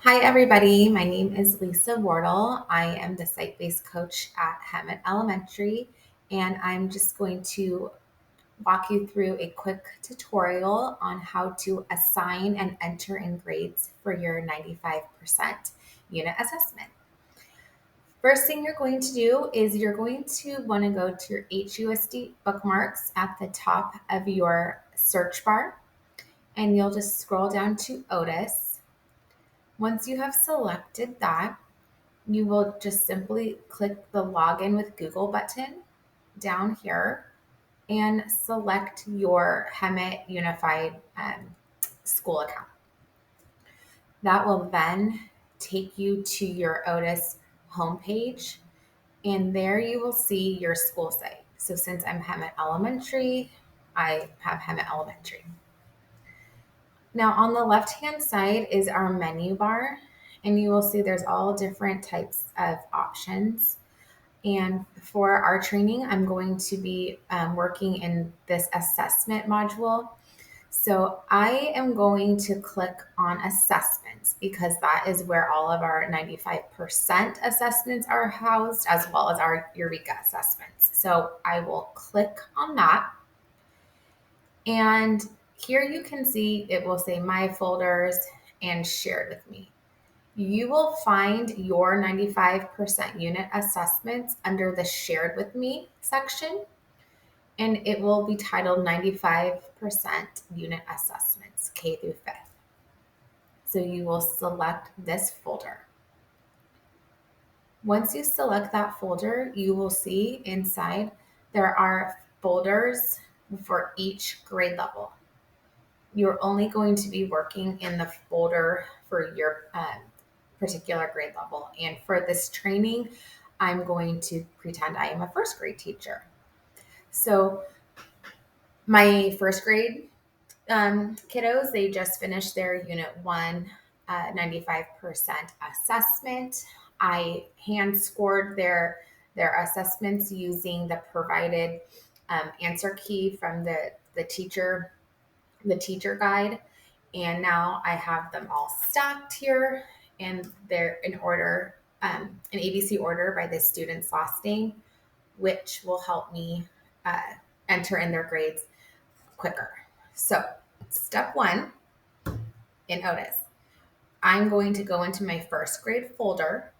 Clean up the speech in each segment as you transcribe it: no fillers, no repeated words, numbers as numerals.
Hi, everybody. My name is Lisa Wardle. I am the site-based coach at Hemet Elementary, and I'm just going to walk you through a quick tutorial on how to assign and enter in grades for your 95% unit assessment. First thing you're going to do is you're going to want to go to your HUSD bookmarks at the top of your search bar, and you'll just scroll down to Otus. Once you have selected that, you will just simply click the Login with Google button down here and select your Hemet Unified school account. That will then take you to your Otus homepage, and there you will see your school site. So since I'm Hemet Elementary, I have Hemet Elementary. Now on the left-hand side is our menu bar, and you will see there's all different types of options. And for our training, I'm going to be working in this assessment module. So I am going to click on assessments because that is where all of our 95% assessments are housed, as well as our Eureka assessments. So I will click on that. And here you can see it will say my folders and shared with me. You will find your 95% unit assessments under the shared with me section, and it will be titled 95% unit assessments, K through 5th. So you will select this folder. Once you select that folder, you will see inside there are folders for each grade level. You're only going to be working in the folder for your particular grade level. And for this training, I'm going to pretend I am a first grade teacher. So my first grade kiddos, they just finished their Unit 1 95% assessment. I hand scored their assessments using the provided answer key from the teacher guide. And now I have them all stacked here, and they're in order, an ABC order by the student's last name, which will help me enter in their grades quicker. So step 1 in Otus, I'm going to go into my first grade folder,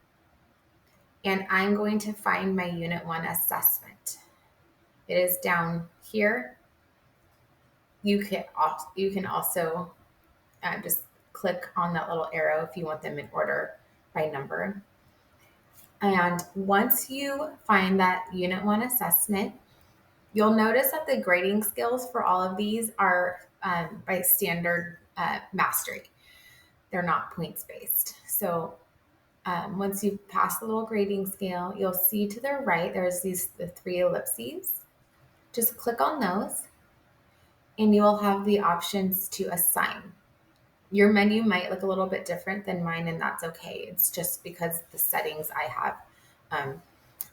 and I'm going to find my Unit 1 assessment. It is down here. You can also just click on that little arrow if you want them in order by number. And once you find that Unit 1 assessment, you'll notice that the grading scales for all of these are by standard mastery. They're not points based. So once you pass the little grading scale, you'll see to the right, there's the 3 ellipses. Just click on those, and you will have the options to assign. Your menu might look a little bit different than mine, and that's okay. It's just because the settings I have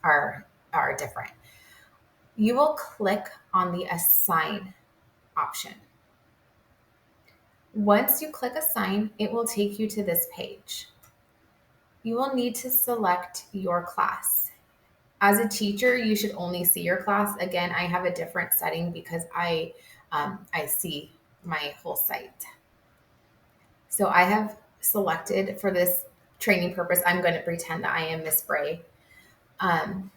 are different. You will click on the assign option. Once you click assign, it will take you to this page. You will need to select your class. As a teacher, you should only see your class. Again, I have a different setting because I see my whole site. So I have selected, for this training purpose, I'm going to pretend that I am Miss Bray.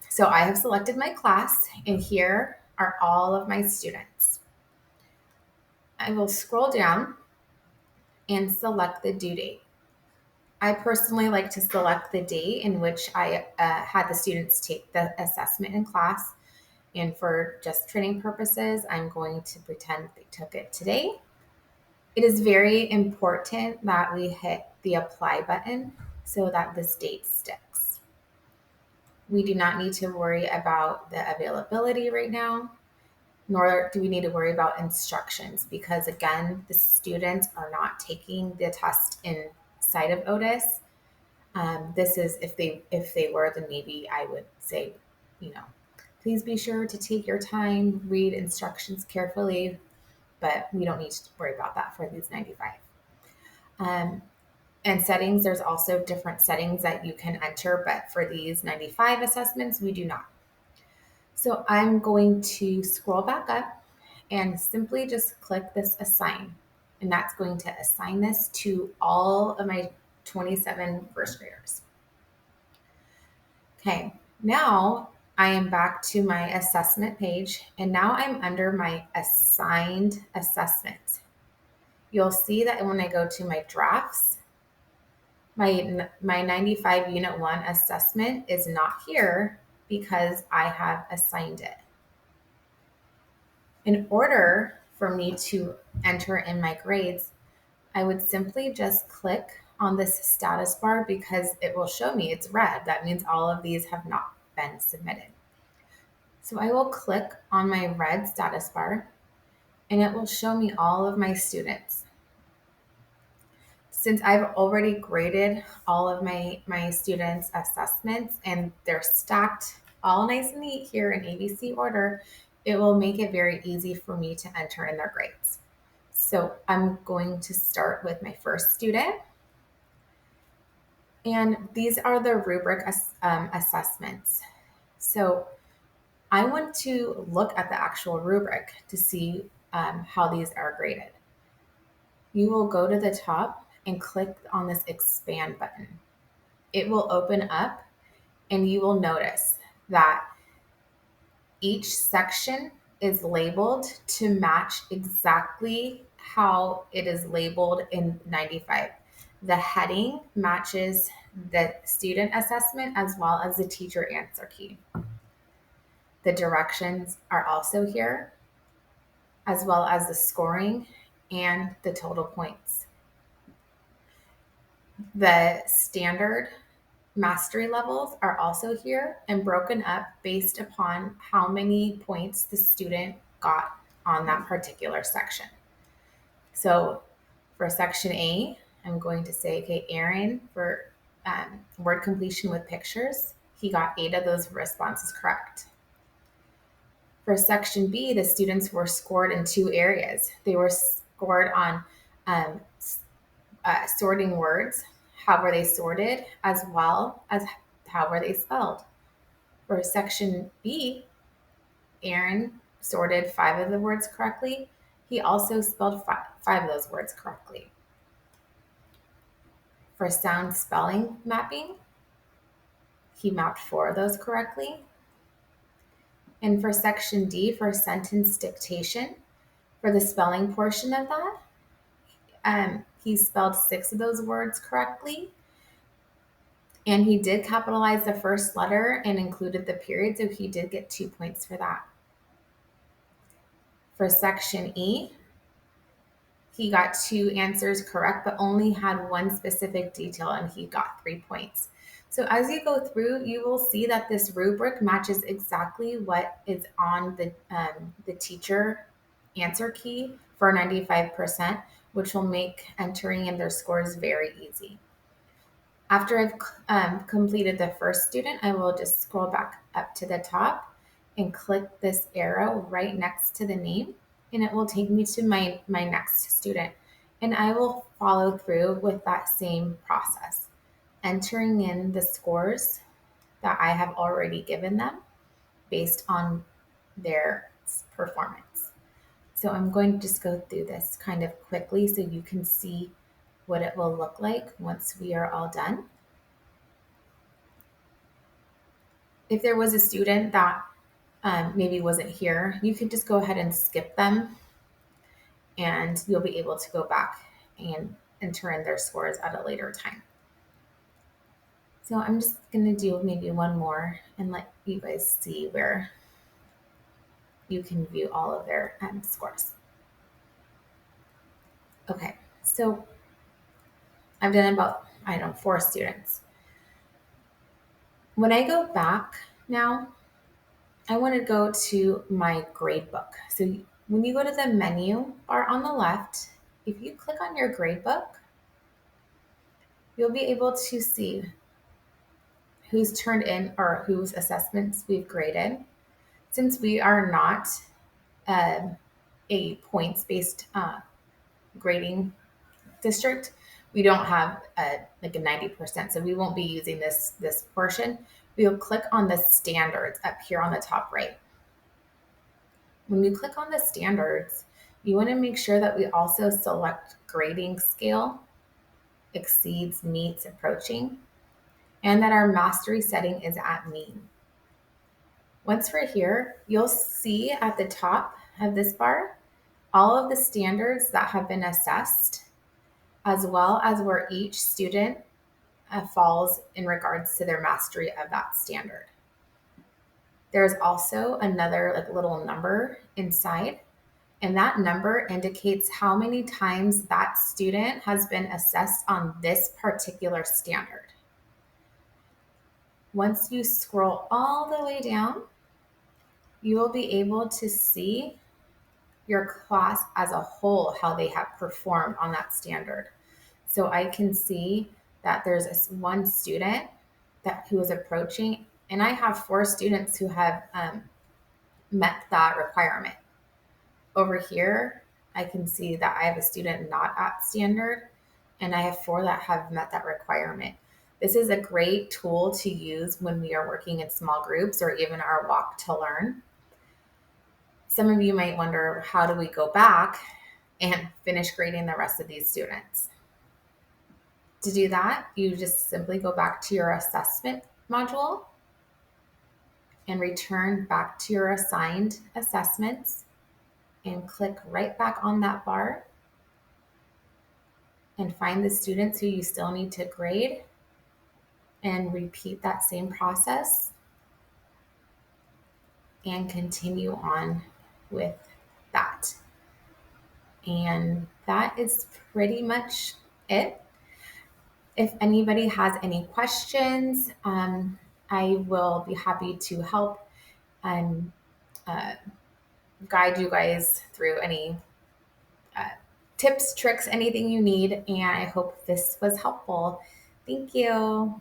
So I have selected my class, and here are all of my students. I will scroll down and select the due date. I personally like to select the date in which I had the students take the assessment in class. And for just training purposes, I'm going to pretend they took it today. It is very important that we hit the apply button so that this date sticks. We do not need to worry about the availability right now, nor do we need to worry about instructions, because again, the students are not taking the test inside of Otus. This is if they were, then maybe I would say, please be sure to take your time, read instructions carefully, but we don't need to worry about that for these 95. And And settings, there's also different settings that you can enter, but for these 95 assessments, we do not. So I'm going to scroll back up and simply just click this assign. And that's going to assign this to all of my 27 first graders. Okay, now I am back to my assessment page, and now I'm under my assigned assessment. You'll see that when I go to my drafts, my 95 unit 1 assessment is not here because I have assigned it. In order for me to enter in my grades, I would simply just click on this status bar because it will show me it's red. That means all of these have not been submitted. So I will click on my red status bar and it will show me all of my students. Since I've already graded all of my students' assessments and they're stacked all nice and neat here in ABC order, it will make it very easy for me to enter in their grades. So I'm going to start with my first student. And these are the rubric assessments. So I want to look at the actual rubric to see how these are graded. You will go to the top and click on this expand button. It will open up and you will notice that each section is labeled to match exactly how it is labeled in 95. The heading matches the student assessment as well as the teacher answer key. The directions are also here, as well as the scoring and the total points. The standard mastery levels are also here and broken up based upon how many points the student got on that particular section. So for section A, I'm going to say, okay, Aaron, for word completion with pictures, he got 8 of those responses correct. For section B, the students were scored in 2 areas. They were scored on sorting words, how were they sorted, as well as how were they spelled. For section B, Aaron sorted 5 of the words correctly. He also spelled 5 of those words correctly. For sound spelling mapping, he mapped 4 of those correctly. And for section D, for sentence dictation, for the spelling portion of that, he spelled 6 of those words correctly. And he did capitalize the first letter and included the period, so he did get 2 points for that. For section E, he got 2 answers correct, but only had one specific detail, and he got 3 points. So as you go through, you will see that this rubric matches exactly what is on the teacher answer key for 95%, which will make entering in their scores very easy. After I've completed the first student, I will just scroll back up to the top and click this arrow right next to the name, and it will take me to my next student. And I will follow through with that same process, entering in the scores that I have already given them based on their performance. So I'm going to just go through this kind of quickly so you can see what it will look like once we are all done. If there was a student that maybe wasn't here, you could just go ahead and skip them and you'll be able to go back and enter in their scores at a later time. So I'm just going to do maybe one more and let you guys see where you can view all of their scores. Okay, so I've done about, 4 students. When I go back now, I want to go to my grade book. So when you go to the menu bar on the left, if you click on your grade book, you'll be able to see who's turned in or whose assessments we've graded. Since we are not a points-based grading district, we don't have like a 90%, so we won't be using this portion. We'll click on the standards up here on the top right. When you click on the standards, you want to make sure that we also select grading scale, exceeds, meets, approaching, and that our mastery setting is at mean. Once we're here, you'll see at the top of this bar all of the standards that have been assessed, as well as where each student falls in regards to their mastery of that standard. There's also another like little number inside, and that number indicates how many times that student has been assessed on this particular standard. Once you scroll all the way down, you will be able to see your class as a whole, how they have performed on that standard. So I can see that there's one student who is approaching, and I have 4 students who have met that requirement. Over here, I can see that I have a student not at standard, and I have 4 that have met that requirement. This is a great tool to use when we are working in small groups or even our walk to learn. Some of you might wonder, how do we go back and finish grading the rest of these students? To do that, you just simply go back to your assessment module and return back to your assigned assessments and click right back on that bar and find the students who you still need to grade and repeat that same process and continue on with that. And that is pretty much it. If anybody has any questions, I will be happy to help and guide you guys through any tips, tricks, anything you need. And I hope this was helpful. Thank you.